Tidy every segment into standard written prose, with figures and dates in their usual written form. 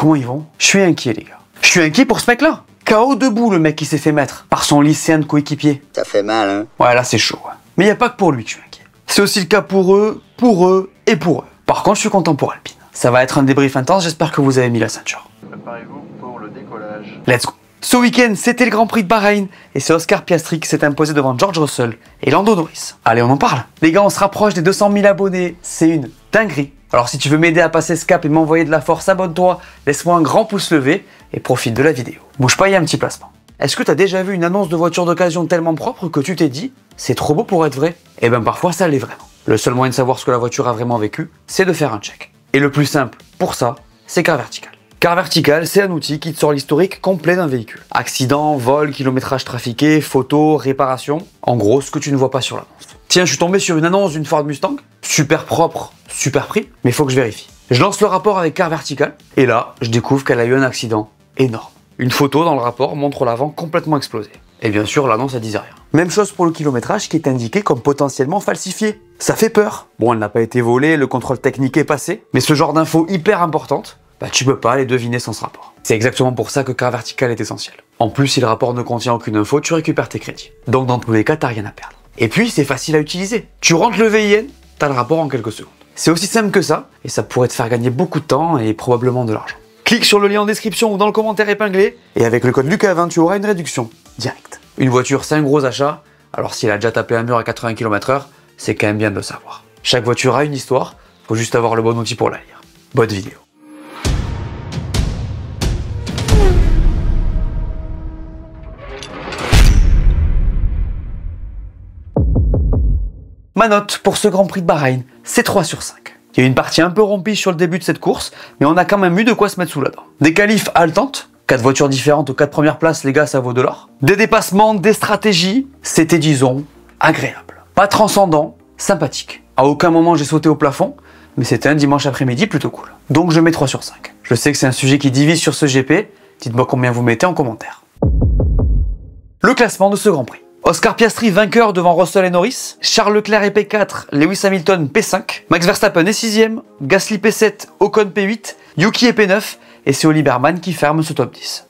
comment ils vont? Je suis inquiet les gars. Je suis inquiet pour ce mec-là. KO debout le mec qui s'est fait mettre par son lycéen de coéquipier. Ça fait mal, hein? Ouais, là c'est chaud. Ouais. Mais il n'y a pas que pour lui que je suis inquiet. C'est aussi le cas pour eux et pour eux. Par contre, je suis content pour Alpine. Ça va être un débrief intense, j'espère que vous avez mis la ceinture. Préparez-vous pour le décollage. Let's go. Ce week-end, c'était le Grand Prix de Bahreïn et c'est Oscar Piastri qui s'est imposé devant George Russell et Lando Norris. Allez, on en parle. Les gars, on se rapproche des 200 000 abonnés. C'est une dinguerie. Alors si tu veux m'aider à passer ce cap et m'envoyer de la force, abonne-toi, laisse-moi un grand pouce levé et profite de la vidéo. Bouge pas, il y a un petit placement. Est-ce que tu as déjà vu une annonce de voiture d'occasion tellement propre que tu t'es dit « c'est trop beau pour être vrai » Eh bien parfois ça l'est vraiment. Le seul moyen de savoir ce que la voiture a vraiment vécu, c'est de faire un check. Et le plus simple pour ça, c'est Car Vertical. Car Vertical, c'est un outil qui te sort l'historique complet d'un véhicule. Accident, vol, kilométrage trafiqué, photos, réparation. En gros, ce que tu ne vois pas sur l'annonce. Tiens, je suis tombé sur une annonce d'une Ford Mustang. Super propre, super prix, mais il faut que je vérifie. Je lance le rapport avec Car Vertical, et là, je découvre qu'elle a eu un accident énorme. Une photo dans le rapport montre l'avant complètement explosé. Et bien sûr, l'annonce, elle disait rien. Même chose pour le kilométrage qui est indiqué comme potentiellement falsifié. Ça fait peur. Bon, elle n'a pas été volée, le contrôle technique est passé, mais ce genre d'infos hyper importante, bah tu peux pas les deviner sans ce rapport. C'est exactement pour ça que Car Vertical est essentiel. En plus, si le rapport ne contient aucune info, tu récupères tes crédits. Donc dans tous les cas, t'as rien à perdre. Et puis, c'est facile à utiliser. Tu rentres le VIN, t'as le rapport en quelques secondes. C'est aussi simple que ça, et ça pourrait te faire gagner beaucoup de temps et probablement de l'argent. Clique sur le lien en description ou dans le commentaire épinglé, et avec le code Lucas20, tu auras une réduction directe. Une voiture, c'est un gros achat, alors s'il a déjà tapé un mur à 80 km/h, c'est quand même bien de le savoir. Chaque voiture a une histoire, faut juste avoir le bon outil pour la lire. Bonne vidéo. Ma note pour ce Grand Prix de Bahreïn, c'est 3 sur 5. Il y a eu une partie un peu rompue sur le début de cette course, mais on a quand même eu de quoi se mettre sous la dent. Des qualifs haletantes, 4 voitures différentes aux 4 premières places, les gars, ça vaut de l'or. Des dépassements, des stratégies, c'était, disons, agréable. Pas transcendant, sympathique. À aucun moment j'ai sauté au plafond, mais c'était un dimanche après-midi plutôt cool. Donc je mets 3 sur 5. Je sais que c'est un sujet qui divise sur ce GP, dites-moi combien vous mettez en commentaire. Le classement de ce Grand Prix. Oscar Piastri vainqueur devant Russell et Norris, Charles Leclerc est P4, Lewis Hamilton P5, Max Verstappen est 6ème, Gasly P7, Ocon P8, Yuki est P9 et c'est Oliver Berman qui ferme ce top 10.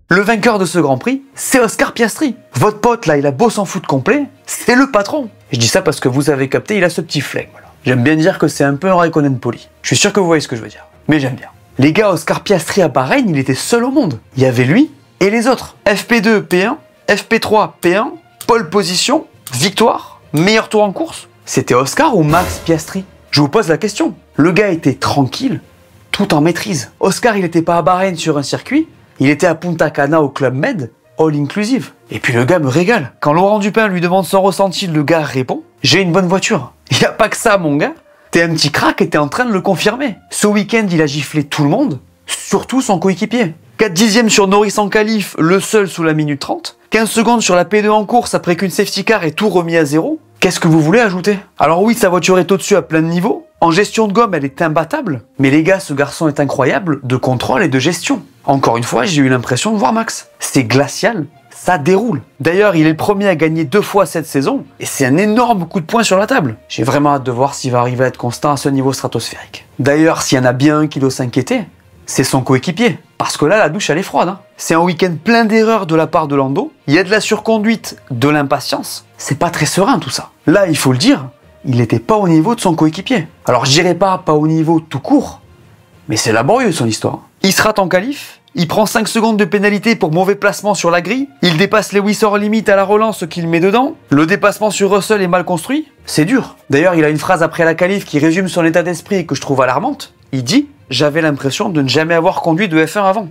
Le vainqueur de ce Grand Prix, c'est Oscar Piastri. Votre pote là, il a beau s'en foutre complet, c'est le patron. Je dis ça parce que vous avez capté, il a ce petit flegme là. J'aime bien dire que c'est un peu un Raikkonen poli. Je suis sûr que vous voyez ce que je veux dire, mais j'aime bien. Les gars, Oscar Piastri à Bahreïn, il était seul au monde. Il y avait lui et les autres. FP2, P1, FP3, P1, pole position, victoire, meilleur tour en course. C'était Oscar ou Max Piastri? Je vous pose la question. Le gars était tranquille, tout en maîtrise. Oscar, il n'était pas à Bahreïn sur un circuit, il était à Punta Cana au Club Med, all inclusive. Et puis le gars me régale. Quand Laurent Dupin lui demande son ressenti, le gars répond « J'ai une bonne voiture ». Il n'y a pas que ça, mon gars. T'es un petit crack et t'es en train de le confirmer. Ce week-end, il a giflé tout le monde, surtout son coéquipier. 4 dixièmes sur Norris en qualif, le seul sous la minute 30. 15 secondes sur la P2 en course après qu'une safety car ait tout remis à zéro. Qu'est-ce que vous voulez ajouter? Alors oui, sa voiture est au-dessus à plein de niveaux. En gestion de gomme, elle est imbattable. Mais les gars, ce garçon est incroyable de contrôle et de gestion. Encore une fois, j'ai eu l'impression de voir Max. C'est glacial, ça déroule. D'ailleurs, il est le premier à gagner 2 fois cette saison. Et c'est un énorme coup de poing sur la table. J'ai vraiment hâte de voir s'il va arriver à être constant à ce niveau stratosphérique. D'ailleurs, s'il y en a bien un qui doit s'inquiéter, c'est son coéquipier. Parce que là, la douche, elle est froide. Hein. C'est un week-end plein d'erreurs de la part de Lando. Il y a de la surconduite, de l'impatience. C'est pas très serein tout ça. Là, il faut le dire, il n'était pas au niveau de son coéquipier. Alors, je dirais pas au niveau tout court, mais c'est laborieux son histoire. Il se rate en qualif, il prend 5 secondes de pénalité pour mauvais placement sur la grille, il dépasse Lewis hors limite à la relance qu'il met dedans, le dépassement sur Russell est mal construit, c'est dur. D'ailleurs, il a une phrase après la qualif qui résume son état d'esprit et que je trouve alarmante. Il dit « J'avais l'impression de ne jamais avoir conduit de F1 avant ».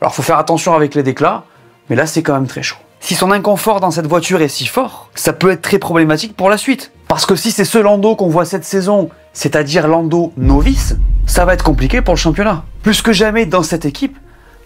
Alors faut faire attention avec les déclats, mais là c'est quand même très chaud. Si son inconfort dans cette voiture est si fort, ça peut être très problématique pour la suite. Parce que si c'est ce Lando qu'on voit cette saison, c'est-à-dire Lando novice, ça va être compliqué pour le championnat. Plus que jamais dans cette équipe,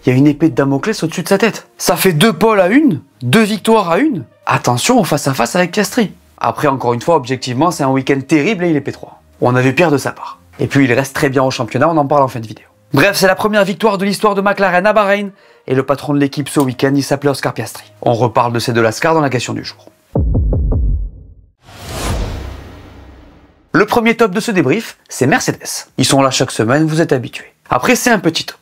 il y a une épée de Damoclès au-dessus de sa tête. Ça fait 2 poles à 1, 2 victoires à 1. Attention au face-à-face avec Piastri. Après, encore une fois, objectivement, c'est un week-end terrible et il est P3. On a vu pire de sa part. Et puis il reste très bien au championnat, on en parle en fin de vidéo. Bref, c'est la première victoire de l'histoire de McLaren à Bahreïn, et le patron de l'équipe ce week-end, il s'appelait Oscar Piastri. On reparle de ces deux lascars dans la question du jour. Le premier top de ce débrief, c'est Mercedes. Ils sont là chaque semaine, vous êtes habitués. Après, c'est un petit top.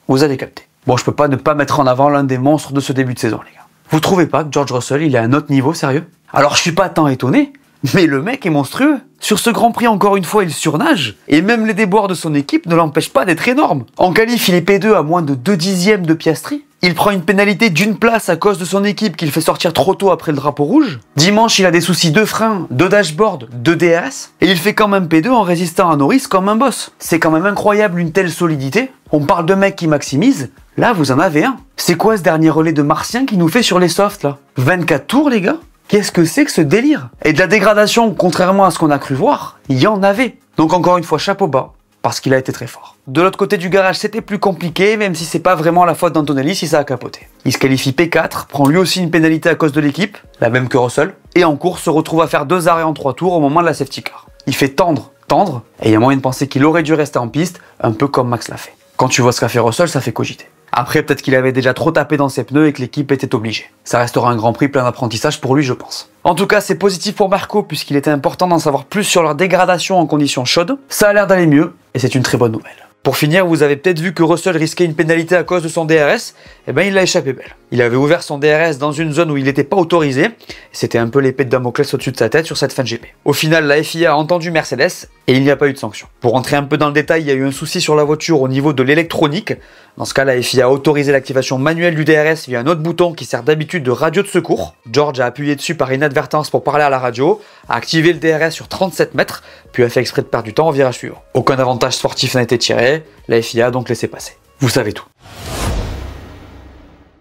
Vous allez capter. Bon, je peux pas ne pas mettre en avant l'un des monstres de ce début de saison, les gars. Vous trouvez pas que George Russell, il est à un autre niveau, sérieux? Alors, je suis pas tant étonné, mais le mec est monstrueux. Sur ce Grand Prix, encore une fois, il surnage. Et même les déboires de son équipe ne l'empêchent pas d'être énorme. En qualif, il est P2 à moins de 2 dixièmes de Piastri. Il prend une pénalité d'1 place à cause de son équipe qu'il fait sortir trop tôt après le drapeau rouge. Dimanche, il a des soucis de frein, de dashboard, de DRS. Et il fait quand même P2 en résistant à Norris comme un boss. C'est quand même incroyable une telle solidité. On parle de mecs qui maximisent. Là, vous en avez un. C'est quoi ce dernier relais de martien qui nous fait sur les softs, là? 24 tours, les gars? Qu'est-ce que c'est que ce délire? Et de la dégradation, contrairement à ce qu'on a cru voir, il y en avait. Donc encore une fois, chapeau bas, parce qu'il a été très fort. De l'autre côté du garage, c'était plus compliqué, même si c'est pas vraiment la faute d'Antonelli si ça a capoté. Il se qualifie P4, prend lui aussi une pénalité à cause de l'équipe, la même que Russell, et en course se retrouve à faire 2 arrêts en 3 tours au moment de la safety car. Il fait tendre, et il y a moyen de penser qu'il aurait dû rester en piste, un peu comme Max l'a fait. Quand tu vois ce qu'a fait Russell, ça fait cogiter. Après, peut-être qu'il avait déjà trop tapé dans ses pneus et que l'équipe était obligée. Ça restera un Grand Prix plein d'apprentissage pour lui, je pense. En tout cas, c'est positif pour Marco puisqu'il était important d'en savoir plus sur leur dégradation en conditions chaudes. Ça a l'air d'aller mieux et c'est une très bonne nouvelle. Pour finir, vous avez peut-être vu que Russell risquait une pénalité à cause de son DRS. Eh ben, il l'a échappé belle. Il avait ouvert son DRS dans une zone où il n'était pas autorisé. C'était un peu l'épée de Damoclès au-dessus de sa tête sur cette fin de GP. Au final, la FIA a entendu Mercedes et il n'y a pas eu de sanction. Pour rentrer un peu dans le détail, il y a eu un souci sur la voiture au niveau de l'électronique. Dans ce cas, la FIA a autorisé l'activation manuelle du DRS via un autre bouton qui sert d'habitude de radio de secours. George a appuyé dessus par inadvertance pour parler à la radio, a activé le DRS sur 37 mètres, puis a fait exprès de perdre du temps au virage suivant. Aucun avantage sportif n'a été tiré, la FIA a donc laissé passer. Vous savez tout.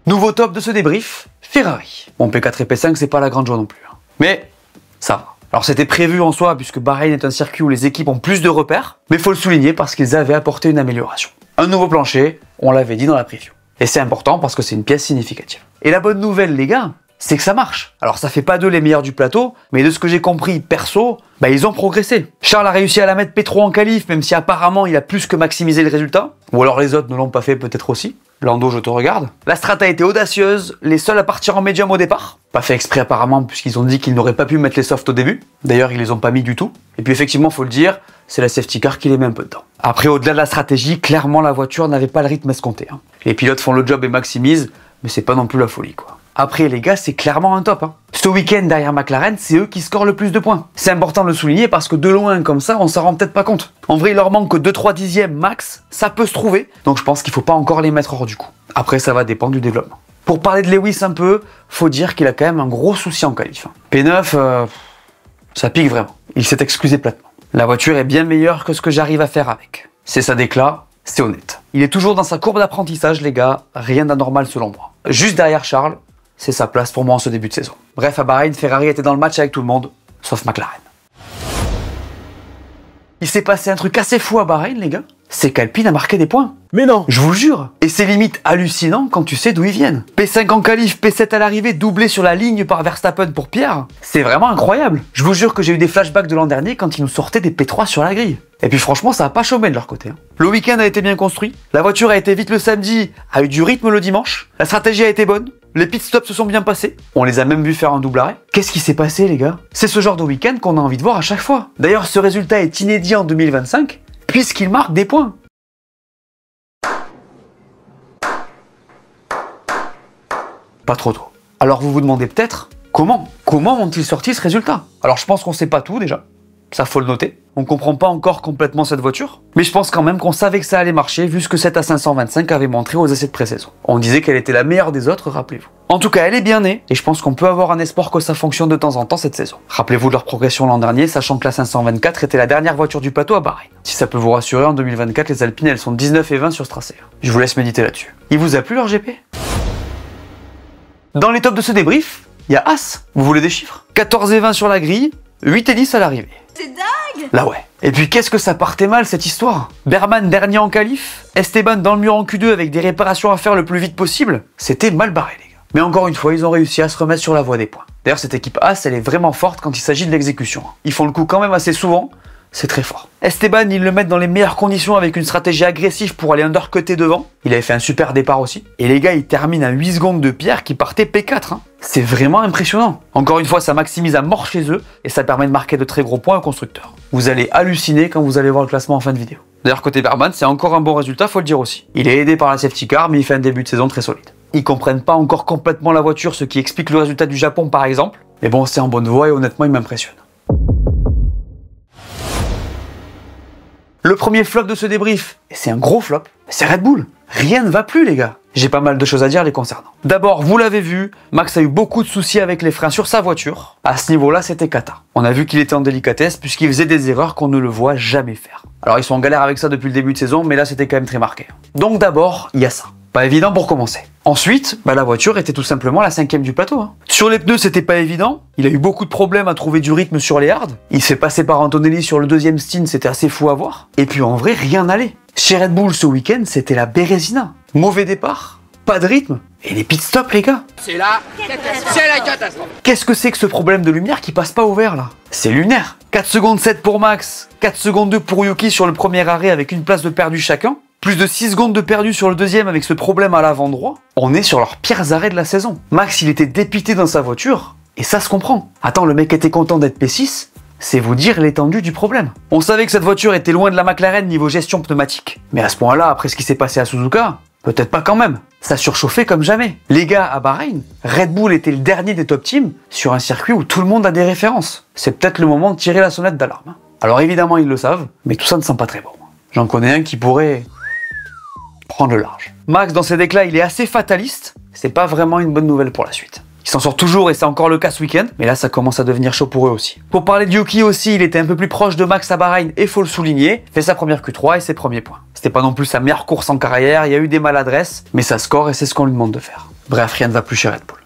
Nouveau top de ce débrief, Ferrari. Bon, P4 et P5, c'est pas la grande joie non plus. Mais ça va. Alors c'était prévu en soi puisque Bahreïn est un circuit où les équipes ont plus de repères, mais faut le souligner parce qu'ils avaient apporté une amélioration. Un nouveau plancher, on l'avait dit dans la preview. Et c'est important parce que c'est une pièce significative. Et la bonne nouvelle les gars, c'est que ça marche. Alors ça fait pas d'eux les meilleurs du plateau, mais de ce que j'ai compris perso, ils ont progressé. Charles a réussi à la mettre P3 en qualif, même si apparemment il a plus que maximisé le résultat. Ou alors les autres ne l'ont pas fait peut-être aussi. Lando, je te regarde. La strat a été audacieuse, les seuls à partir en médium au départ. Pas fait exprès apparemment, puisqu'ils ont dit qu'ils n'auraient pas pu mettre les softs au début. D'ailleurs, ils les ont pas mis du tout. Et puis effectivement, faut le dire, c'est la safety car qui les met un peu dedans. Après, au-delà de la stratégie, clairement la voiture n'avait pas le rythme escompté. Les pilotes font le job et maximisent, mais c'est pas non plus la folie quoi. Après les gars, c'est clairement un top. Ce week-end derrière McLaren, c'est eux qui scorent le plus de points. C'est important de le souligner parce que de loin comme ça, on s'en rend peut-être pas compte. En vrai, il leur manque que 2-3 dixièmes max, ça peut se trouver. Donc je pense qu'il faut pas encore les mettre hors du coup. Après, ça va dépendre du développement. Pour parler de Lewis un peu, faut dire qu'il a quand même un gros souci en qualif. P9, ça pique vraiment. Il s'est excusé platement. La voiture est bien meilleure que ce que j'arrive à faire avec. C'est sa déclat, c'est honnête. Il est toujours dans sa courbe d'apprentissage les gars, rien d'anormal selon moi. Juste derrière Charles, c'est sa place pour moi en ce début de saison. Bref, à Bahreïn, Ferrari était dans le match avec tout le monde, sauf McLaren. Il s'est passé un truc assez fou à Bahreïn, les gars. C'est qu'Alpine a marqué des points. Mais non! Je vous jure. Et c'est limite hallucinant quand tu sais d'où ils viennent. P5 en qualif, P7 à l'arrivée, doublé sur la ligne par Verstappen pour Pierre. C'est vraiment incroyable. Je vous jure que j'ai eu des flashbacks de l'an dernier quand ils nous sortaient des P3 sur la grille. Et puis franchement, ça a pas chômé de leur côté. Le week-end a été bien construit. La voiture a été vite le samedi, a eu du rythme le dimanche. La stratégie a été bonne. Les pit stops se sont bien passés. On les a même vus faire un double arrêt. Qu'est-ce qui s'est passé, les gars? C'est ce genre de week-end qu'on a envie de voir à chaque fois. D'ailleurs, ce résultat est inédit en 2025, puisqu'il marque des points. Pas trop tôt. Alors vous vous demandez peut-être, comment ont-ils sorti ce résultat? Alors je pense qu'on sait pas tout déjà. Ça faut le noter. On comprend pas encore complètement cette voiture, mais je pense quand même qu'on savait que ça allait marcher vu ce que cette A525 avait montré aux essais de pré-saison. On disait qu'elle était la meilleure des autres, rappelez-vous. En tout cas, elle est bien née, et je pense qu'on peut avoir un espoir que ça fonctionne de temps en temps cette saison. Rappelez-vous de leur progression l'an dernier, sachant que la 524 était la dernière voiture du plateau à Bahreïn. Si ça peut vous rassurer, en 2024, les Alpines, elles sont 19 et 20 sur ce tracé. Je vous laisse méditer là-dessus. Il vous a plu leur GP? Dans les tops de ce débrief, il y a As. Vous voulez des chiffres? 14 et 20 sur la grille, 8 et 10 à l'arrivée. C'est dingue! Là ouais. Et puis qu'est-ce que ça partait mal cette histoire? Berman dernier en qualif, Esteban dans le mur en Q2 avec des réparations à faire le plus vite possible. C'était mal barré les gars. Mais encore une fois, ils ont réussi à se remettre sur la voie des points. D'ailleurs cette équipe As, elle est vraiment forte quand il s'agit de l'exécution. Ils font le coup quand même assez souvent, c'est très fort. Esteban, ils le mettent dans les meilleures conditions avec une stratégie agressive pour aller undercutter devant. Il avait fait un super départ aussi. Et les gars, ils terminent à 8 secondes de Pierre qui partait P4. C'est vraiment impressionnant. Encore une fois, ça maximise à mort chez eux et ça permet de marquer de très gros points au constructeur. Vous allez halluciner quand vous allez voir le classement en fin de vidéo. D'ailleurs, côté Berman, c'est encore un bon résultat, faut le dire aussi. Il est aidé par la safety car, mais il fait un début de saison très solide. Ils comprennent pas encore complètement la voiture, ce qui explique le résultat du Japon par exemple. Mais bon, c'est en bonne voie et honnêtement, il m'impressionne. Le premier flop de ce débrief, et c'est un gros flop, c'est Red Bull. Rien ne va plus les gars. J'ai pas mal de choses à dire les concernant. D'abord, vous l'avez vu, Max a eu beaucoup de soucis avec les freins sur sa voiture. À ce niveau-là, c'était cata. On a vu qu'il était en délicatesse puisqu'il faisait des erreurs qu'on ne le voit jamais faire. Alors ils sont en galère avec ça depuis le début de saison, mais là c'était quand même très marqué. Donc d'abord, il y a ça. Pas évident pour commencer. Ensuite, la voiture était tout simplement la 5e du plateau. Sur les pneus, c'était pas évident. Il a eu beaucoup de problèmes à trouver du rythme sur les hards. Il s'est passé par Antonelli sur le deuxième stint, c'était assez fou à voir. Et puis en vrai, rien n'allait. Chez Red Bull ce week-end, c'était la bérésina. Mauvais départ, pas de rythme, et les pit stops les gars. C'est la catastrophe. Qu'est-ce que c'est que ce problème de lumière qui passe pas au vert là? C'est lunaire. 4 secondes 7 pour Max, 4 secondes 2 pour Yuki sur le premier arrêt avec une place de perdu chacun. Plus de 6 secondes de perdu sur le deuxième avec ce problème à l'avant droit. On est sur leurs pires arrêts de la saison. Max, il était dépité dans sa voiture, et ça se comprend. Attends, le mec était content d'être P6, c'est vous dire l'étendue du problème. On savait que cette voiture était loin de la McLaren niveau gestion pneumatique. Mais à ce point-là, après ce qui s'est passé à Suzuka, peut-être pas quand même. Ça surchauffait comme jamais. Les gars, à Bahreïn, Red Bull était le dernier des top teams sur un circuit où tout le monde a des références. C'est peut-être le moment de tirer la sonnette d'alarme. Alors évidemment, ils le savent, mais tout ça ne sent pas très bon. J'en connais un qui pourrait prendre le large. Max, dans ses déclats, il est assez fataliste. C'est pas vraiment une bonne nouvelle pour la suite. Il s'en sort toujours et c'est encore le cas ce week-end, mais là ça commence à devenir chaud pour eux aussi. Pour parler de Yuki aussi, il était un peu plus proche de Max à Bahreïn et faut le souligner, fait sa première Q3 et ses premiers points. C'était pas non plus sa meilleure course en carrière, il y a eu des maladresses, mais ça score et c'est ce qu'on lui demande de faire. Bref, rien ne va plus chez Red Bull.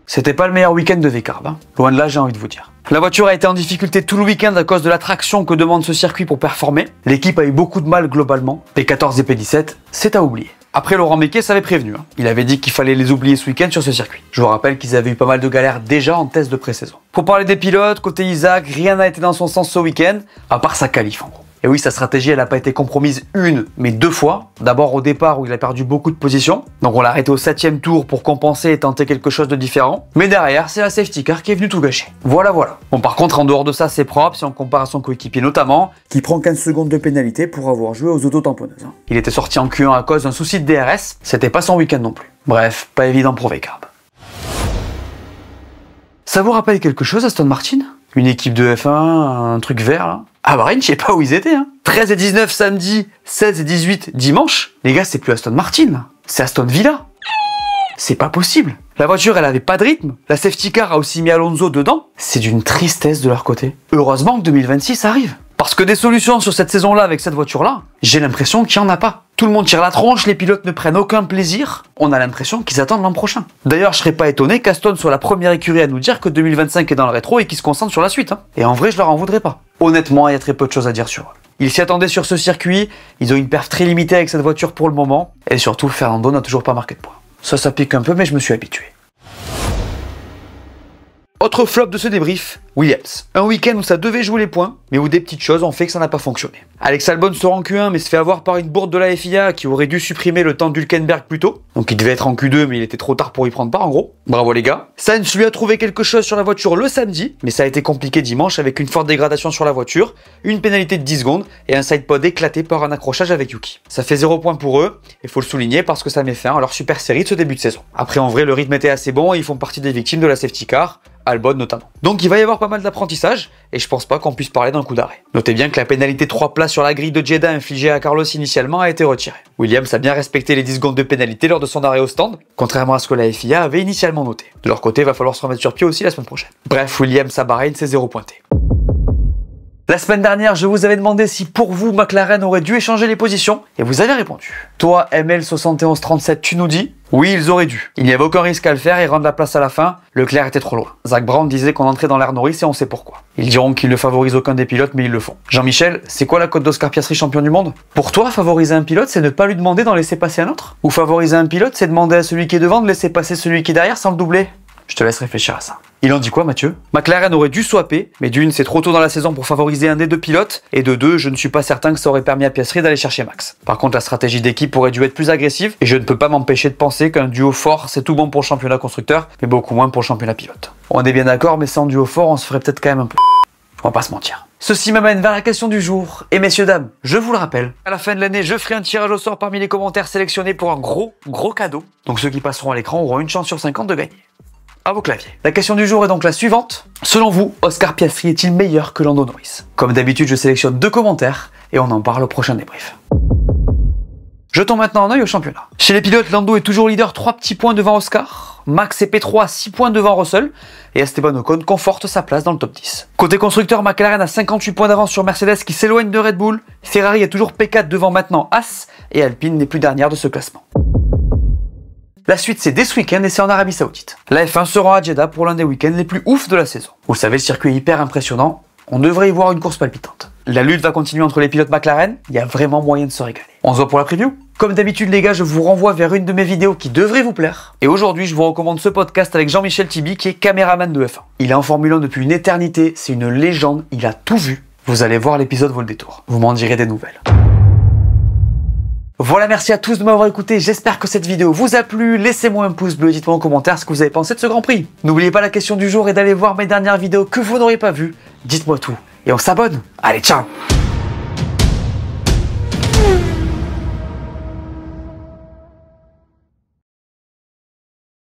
C'était pas le meilleur week-end de V-Carb, loin de là j'ai envie de vous dire. La voiture a été en difficulté tout le week-end à cause de la traction que demande ce circuit pour performer. L'équipe a eu beaucoup de mal globalement. P14 et P17, c'est à oublier. Après, Laurent Mekies avait prévenu. Il avait dit qu'il fallait les oublier ce week-end sur ce circuit. Je vous rappelle qu'ils avaient eu pas mal de galères déjà en test de pré-saison. Pour parler des pilotes, côté Isaac, rien n'a été dans son sens ce week-end, à part sa qualif en gros. Et oui, sa stratégie, elle n'a pas été compromise une, mais 2 fois. D'abord au départ où il a perdu beaucoup de positions. Donc on l'a arrêté au 7e tour pour compenser et tenter quelque chose de différent. Mais derrière, c'est la safety car qui est venue tout gâcher. Voilà. Bon, par contre, en dehors de ça, c'est propre si on compare à son coéquipier notamment, qui prend 15 secondes de pénalité pour avoir joué aux auto-tamponneuses. Il était sorti en Q1 à cause d'un souci de DRS. C'était pas son week-end non plus. Bref, pas évident pour V-Carb. Ça vous rappelle quelque chose, Aston Martin? Une équipe de F1, un truc vert là? À Bahreïn, je sais pas où ils étaient. 13 et 19 samedi, 16 et 18 dimanche. Les gars, c'est plus Aston Martin là. C'est Aston Villa. C'est pas possible. La voiture, elle avait pas de rythme. La safety car a aussi mis Alonso dedans. C'est d'une tristesse de leur côté. Heureusement que 2026 arrive. Parce que des solutions sur cette saison-là avec cette voiture-là, j'ai l'impression qu'il n'y en a pas. Tout le monde tire la tronche, les pilotes ne prennent aucun plaisir. On a l'impression qu'ils attendent l'an prochain. D'ailleurs, je serais pas étonné qu'Aston soit la première écurie à nous dire que 2025 est dans le rétro et qu'ils se concentrent sur la suite. Et en vrai, je leur en voudrais pas. Honnêtement, il y a très peu de choses à dire sur eux. Ils s'y attendaient sur ce circuit, ils ont une perf très limitée avec cette voiture pour le moment. Et surtout, Fernando n'a toujours pas marqué de points. Ça pique un peu, mais je me suis habitué. Autre flop de ce débrief, Williams. Un week-end où ça devait jouer les points, mais où des petites choses ont fait que ça n'a pas fonctionné. Alex Albon sort en Q1, mais se fait avoir par une bourde de la FIA qui aurait dû supprimer le temps d'Hülkenberg plus tôt. Donc il devait être en Q2, mais il était trop tard pour y prendre part en gros. Bravo les gars. Sainz lui a trouvé quelque chose sur la voiture le samedi, mais ça a été compliqué dimanche avec une forte dégradation sur la voiture, une pénalité de 10 secondes et un sidepod éclaté par un accrochage avec Yuki. Ça fait 0 points pour eux, et faut le souligner parce que ça met fin à leur super série de ce début de saison. Après en vrai, le rythme était assez bon et ils font partie des victimes de la safety car. Albon notamment. Donc il va y avoir pas mal d'apprentissage, et je pense pas qu'on puisse parler d'un coup d'arrêt. Notez bien que la pénalité 3 places sur la grille de Jeddah infligée à Carlos initialement a été retirée. Williams a bien respecté les 10 secondes de pénalité lors de son arrêt au stand, contrairement à ce que la FIA avait initialement noté. De leur côté, il va falloir se remettre sur pied aussi la semaine prochaine. Bref, Williams à Bahreïn, c'est 0 pointé. La semaine dernière, je vous avais demandé si pour vous, McLaren aurait dû échanger les positions, et vous avez répondu. Toi, ML7137, tu nous dis, oui, ils auraient dû. Il n'y avait aucun risque à le faire et rendre la place à la fin, Leclerc était trop loin. Zach Brown disait qu'on entrait dans l'ère Norris et on sait pourquoi. Ils diront qu'ils ne favorisent aucun des pilotes, mais ils le font. Jean-Michel, c'est quoi la cote d'Oscar Piastri champion du monde? Pour toi, favoriser un pilote, c'est ne pas lui demander d'en laisser passer un autre? Ou favoriser un pilote, c'est demander à celui qui est devant de laisser passer celui qui est derrière sans le doubler? Je te laisse réfléchir à ça. Il en dit quoi, Mathieu? McLaren aurait dû swapper, mais d'une, c'est trop tôt dans la saison pour favoriser un des deux pilotes, et de deux, je ne suis pas certain que ça aurait permis à Piastri d'aller chercher Max. Par contre, la stratégie d'équipe aurait dû être plus agressive, et je ne peux pas m'empêcher de penser qu'un duo fort, c'est tout bon pour le championnat constructeur, mais beaucoup moins pour le championnat pilote. On est bien d'accord, mais sans duo fort, on se ferait peut-être quand même un peu... On va pas se mentir. Ceci m'amène vers la question du jour. Et messieurs, dames, je vous le rappelle, à la fin de l'année, je ferai un tirage au sort parmi les commentaires sélectionnés pour un gros cadeau. Donc ceux qui passeront à l'écran auront une chance sur 50 de gagner. À vos claviers. La question du jour est donc la suivante. Selon vous, Oscar Piastri est-il meilleur que Lando Norris? Comme d'habitude, je sélectionne 2 commentaires et on en parle au prochain débrief. Jetons maintenant un œil au championnat. Chez les pilotes, Lando est toujours leader, 3 petits points devant Oscar. Max et P3 6 points devant Russell. Et Esteban Ocon conforte sa place dans le top 10. Côté constructeur, McLaren a 58 points d'avance sur Mercedes qui s'éloigne de Red Bull. Ferrari est toujours P4 devant maintenant As. Et Alpine n'est plus dernière de ce classement. La suite, c'est dès ce week-end et c'est en Arabie Saoudite. La F1 sera à Jeddah pour l'un des week-ends les plus ouf de la saison. Vous le savez, le circuit est hyper impressionnant. On devrait y voir une course palpitante. La lutte va continuer entre les pilotes McLaren. Il y a vraiment moyen de se régaler. On se voit pour la preview. Comme d'habitude les gars, je vous renvoie vers une de mes vidéos qui devrait vous plaire. Et aujourd'hui, je vous recommande ce podcast avec Jean-Michel Tibi qui est caméraman de F1. Il est en Formule 1 depuis une éternité, c'est une légende, il a tout vu. Vous allez voir, l'épisode vaut le détour. Vous m'en direz des nouvelles. Voilà, merci à tous de m'avoir écouté, j'espère que cette vidéo vous a plu, laissez-moi un pouce bleu, dites-moi en commentaire ce que vous avez pensé de ce Grand Prix. N'oubliez pas la question du jour et d'aller voir mes dernières vidéos que vous n'auriez pas vues, dites-moi tout, et on s'abonne. Allez, ciao!